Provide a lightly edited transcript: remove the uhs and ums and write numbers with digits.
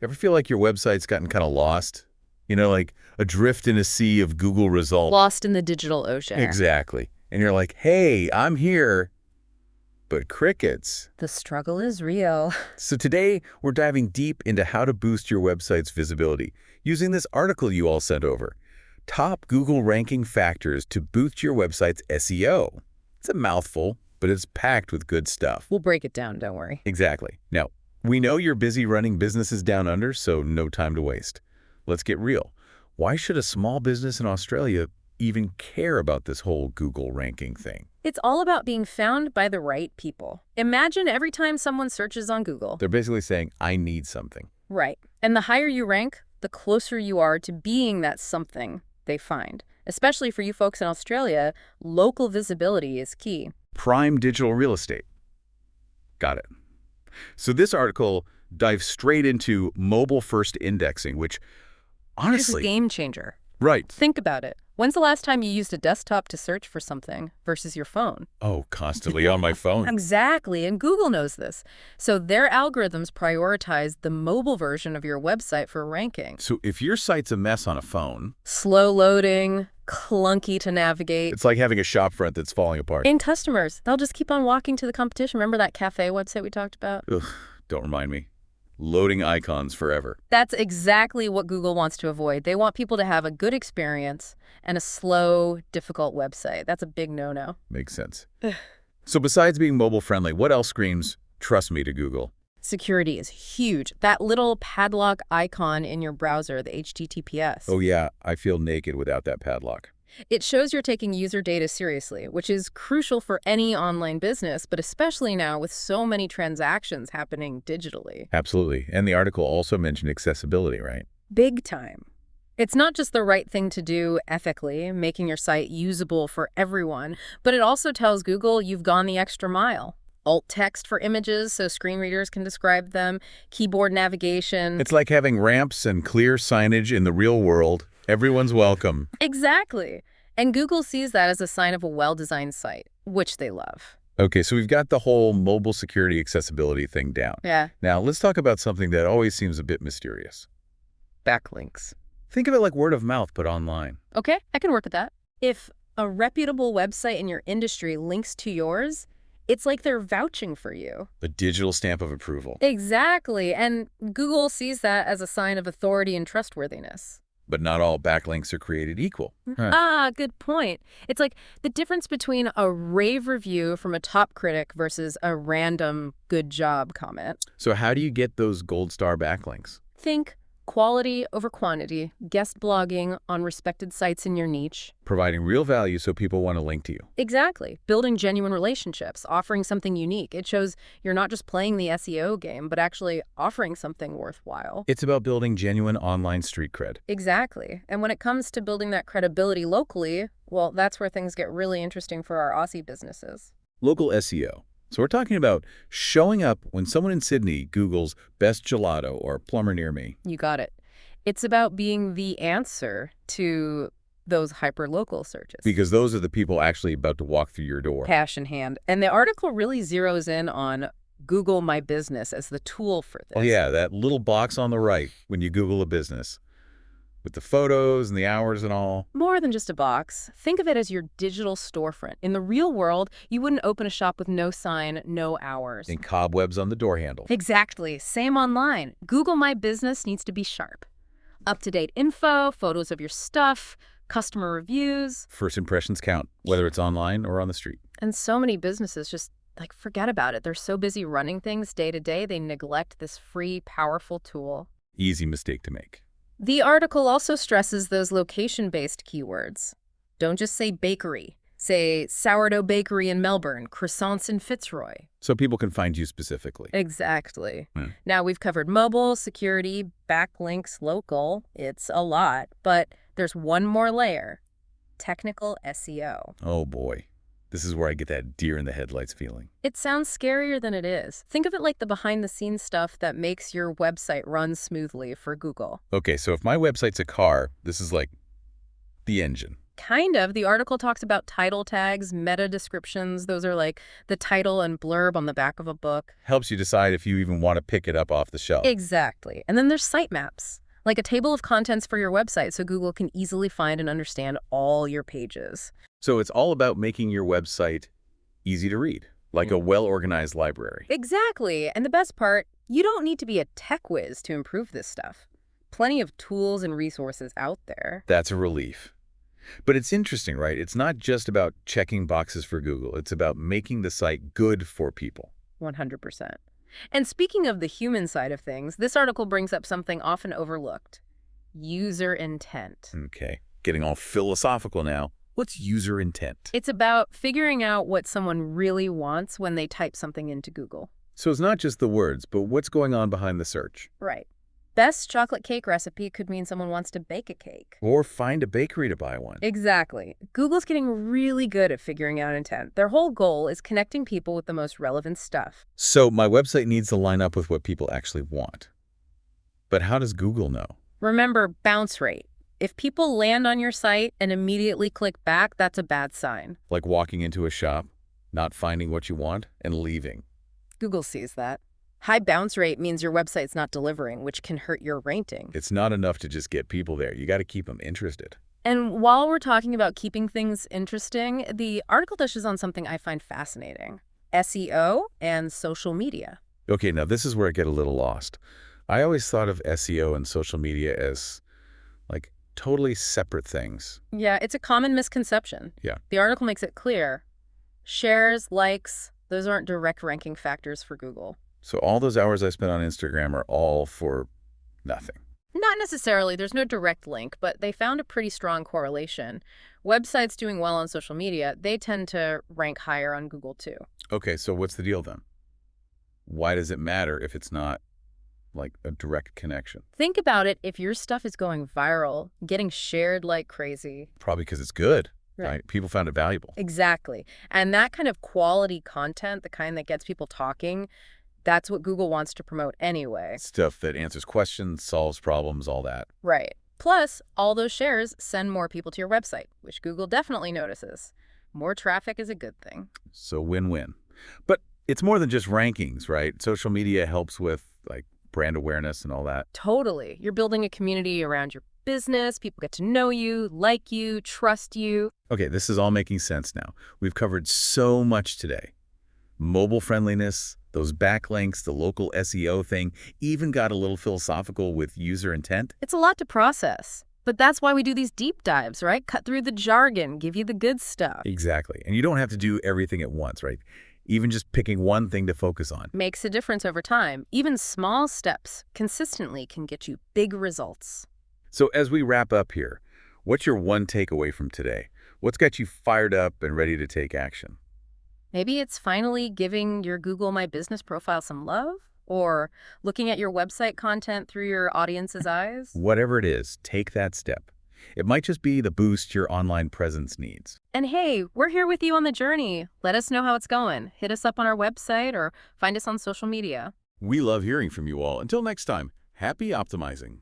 Ever feel like your website's gotten kind of lost? Like adrift in a sea of Google results? Lost in the digital ocean. Exactly. And you're like, hey, I'm here, but crickets. The struggle is real. So today, we're diving deep into how to boost your website's visibility using this article you all sent over. Top Google ranking factors to boost your website's SEO. It's a mouthful, but it's packed with good stuff. We'll break it down, don't worry. Exactly. Now, we know you're busy running businesses down under, so no time to waste. Let's get real. Why should a small business in Australia even care about this whole Google ranking thing? It's all about being found by the right people. Imagine every time someone searches on Google. They're basically saying, I need something. Right. And the higher you rank, the closer you are to being that something they find. Especially for you folks in Australia, local visibility is key. Prime digital real estate. Got it. So this article dives straight into mobile-first indexing, which honestly... This is a game changer. Right. Think about it. When's the last time you used a desktop to search for something versus your phone? Oh, constantly on my phone. Exactly, and Google knows this. So their algorithms prioritize the mobile version of your website for ranking. So if your site's a mess on a phone... Slow loading, clunky to navigate. It's like having a shop front that's falling apart. And customers, they'll just keep on walking to the competition. Remember that cafe website we talked about? Ugh, don't remind me. Loading icons forever. That's exactly what Google wants to avoid. They want people to have a good experience and a slow, difficult website. That's a big no-no. Makes sense. So besides being mobile-friendly, what else screams, trust me, to Google? Security is huge. That little padlock icon in your browser, the HTTPS. Oh yeah, I feel naked without that padlock. It shows you're taking user data seriously, which is crucial for any online business, but especially now with so many transactions happening digitally. Absolutely. And the article also mentioned accessibility, right? Big time. It's not just the right thing to do ethically, making your site usable for everyone, but it also tells Google you've gone the extra mile. Alt text for images so screen readers can describe them, keyboard navigation. It's like having ramps and clear signage in the real world. Everyone's welcome. Exactly. And Google sees that as a sign of a well-designed site, which they love. Okay, so we've got the whole mobile security accessibility thing down. Yeah. Now, let's talk about something that always seems a bit mysterious. Backlinks. Think of it like word of mouth, but online. Okay, I can work with that. If a reputable website in your industry links to yours, it's like they're vouching for you. A digital stamp of approval. Exactly. And Google sees that as a sign of authority and trustworthiness. But not all backlinks are created equal. Huh. Ah, good point. It's like the difference between a rave review from a top critic versus a random good job comment. So how do you get those gold star backlinks? Think quality over quantity, guest blogging on respected sites in your niche. Providing real value so people want to link to you. Exactly. Building genuine relationships, offering something unique. It shows you're not just playing the SEO game, but actually offering something worthwhile. It's about building genuine online street cred. Exactly. And when it comes to building that credibility locally, well, that's where things get really interesting for our Aussie businesses. Local SEO. So we're talking about showing up when someone in Sydney Googles best gelato or plumber near me. You got it. It's about being the answer to those hyper-local searches. Because those are the people actually about to walk through your door. Cash in hand. And the article really zeroes in on Google My Business as the tool for this. Oh yeah, that little box on the right when you Google a business. With the photos and the hours and all. More than just a box. Think of it as your digital storefront. In the real world, you wouldn't open a shop with no sign, no hours. And cobwebs on the door handle. Exactly. Same online. Google My Business needs to be sharp. Up-to-date info, photos of your stuff, customer reviews. First impressions count, whether it's online or on the street. And so many businesses just, forget about it. They're so busy running things day to day, they neglect this free, powerful tool. Easy mistake to make. The article also stresses those location-based keywords. Don't just say bakery. Say sourdough bakery in Melbourne, croissants in Fitzroy. So people can find you specifically. Exactly. Now, we've covered mobile, security, backlinks, local. It's a lot. But there's one more layer. Technical SEO. Oh boy. This is where I get that deer in the headlights feeling. It sounds scarier than it is. Think of it like the behind-the-scenes stuff that makes your website run smoothly for Google. Okay, so if my website's a car, this is like the engine. Kind of. The article talks about title tags, meta descriptions. Those are like the title and blurb on the back of a book. Helps you decide if you even want to pick it up off the shelf. Exactly. And then there's sitemaps, like a table of contents for your website so Google can easily find and understand all your pages. So it's all about making your website easy to read, like a well-organized library. Exactly. And the best part, you don't need to be a tech whiz to improve this stuff. Plenty of tools and resources out there. That's a relief. But it's interesting, right? It's not just about checking boxes for Google. It's about making the site good for people. 100%. And speaking of the human side of things, this article brings up something often overlooked: user intent. Okay, getting all philosophical now. What's user intent? It's about figuring out what someone really wants when they type something into Google. So it's not just the words, but what's going on behind the search. Right. Best chocolate cake recipe could mean someone wants to bake a cake. Or find a bakery to buy one. Exactly. Google's getting really good at figuring out intent. Their whole goal is connecting people with the most relevant stuff. So my website needs to line up with what people actually want. But how does Google know? Remember bounce rate. If people land on your site and immediately click back, that's a bad sign. Like walking into a shop, not finding what you want, and leaving. Google sees that. High bounce rate means your website's not delivering, which can hurt your ranking. It's not enough to just get people there. You got to keep them interested. And while we're talking about keeping things interesting, the article touches on something I find fascinating: SEO and social media. Okay, now this is where I get a little lost. I always thought of SEO and social media as, like, totally separate things. Yeah, it's a common misconception. Yeah. The article makes it clear. Shares, likes, those aren't direct ranking factors for Google. So all those hours I spent on Instagram are all for nothing. Not necessarily. There's no direct link, but they found a pretty strong correlation. Websites doing well on social media, they tend to rank higher on Google too. Okay, so what's the deal then? Why does it matter if it's not, like, a direct connection? Think about it. If your stuff is going viral, getting shared like crazy. Probably because it's good, Right. right? People found it valuable. Exactly. And that kind of quality content, the kind that gets people talking, that's what Google wants to promote anyway. Stuff that answers questions, solves problems, all that. Right. Plus, all those shares send more people to your website, which Google definitely notices. More traffic is a good thing. So win-win. But it's more than just rankings, right? Social media helps with, like, brand awareness and all that. Totally. You're building a community around your business. People get to know you, like you, trust you. Okay, this is all making sense now. We've covered so much today. Mobile friendliness, those backlinks, the local SEO thing, even got a little philosophical with user intent. It's a lot to process. But that's why we do these deep dives, right? Cut through the jargon, give you the good stuff. Exactly. And you don't have to do everything at once, right? Even just picking one thing to focus on. Makes a difference over time. Even small steps consistently can get you big results. So as we wrap up here, what's your one takeaway from today? What's got you fired up and ready to take action? Maybe it's finally giving your Google My Business profile some love, or looking at your website content through your audience's eyes. Whatever it is, take that step. It might just be the boost your online presence needs. And hey, we're here with you on the journey. Let us know how it's going. Hit us up on our website or find us on social media. We love hearing from you all. Until next time, happy optimizing.